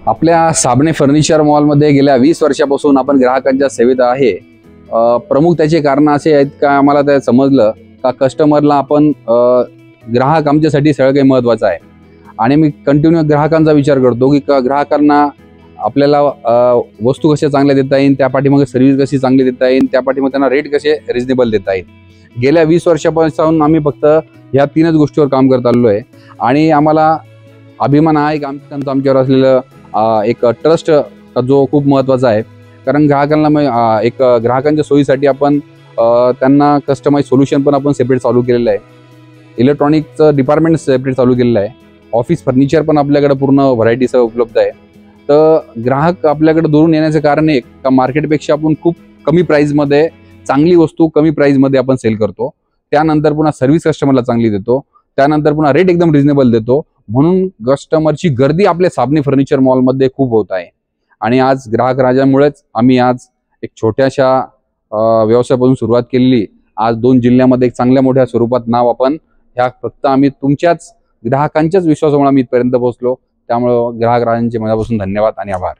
आपल्या साबणे फर्निचर मॉलमध्ये गेल्या 20 वर्षापासून आपण ग्राहकांच्या सेवेत आहे। प्रमुख त्याचे कारण असे आहेत का आम्हाला ते समजलं का कस्टमरला आपण ग्राहक आमच्यासाठी सगळं काही महत्त्वाचं आहे आणि मी कंटिन्यू ग्राहकांचा विचार करतो की ग्राहकांना आपल्याला वस्तू कशा चांगल्या देता येईल, त्या पाठीमागे सर्व्हिस कशी चांगली देता येईल, त्या पाठीमागे त्यांना रेट कसे रिजनेबल देता येईल। गेल्या 20 वर्षापासून आम्ही फक्त ह्या 3च गोष्टीवर काम करत आलेलो आहे आणि आम्हाला अभिमान आहे की आमच्यावर असलेलं एक ट्रस्ट जो खूप महत्त्वाचा आहे। कारण ग्राहकांना ग्राहकांच्या सोयीसाठी आपण त्यांना कस्टमाइज सोल्युशन पण आपण सेपरेट चालू केलेलं आहे। इलेक्ट्रॉनिकचं डिपार्टमेंट सेपरेट चालू केलेलं आहे। ऑफिस फर्निचर पण आपल्याकडे पूर्ण व्हरायटीसह उपलब्ध आहे। तर ग्राहक आपल्याकडे दुरून येण्याचं कारण एक का मार्केटपेक्षा आपण खूप कमी प्राईजमध्ये चांगली वस्तू कमी प्राईजमध्ये आपण सेल करतो। त्यानंतर पुन्हा सर्व्हिस कस्टमरला चांगली देतो, त्यानंतर पुन्हा रेट एकदम रिजनेबल देतो। म्हणून कस्टमरची गर्दी आपल्या साबणे फर्निचर मॉलमध्ये खूप होत आहे आणि आज ग्राहक राजामुळेच आम्ही आज एक छोट्याशा व्यवसायापासून सुरुवात केलेली आज 2 जिल्ह्यामध्ये एक चांगल्या मोठ्या स्वरूपात नाव आपण ह्या फक्त आम्ही तुमच्याच ग्राहकांच्याच विश्वासामुळे आम्ही इथपर्यंत पोहोचलो। त्यामुळे ग्राहक राजांचे मनापासून धन्यवाद आणि आभार।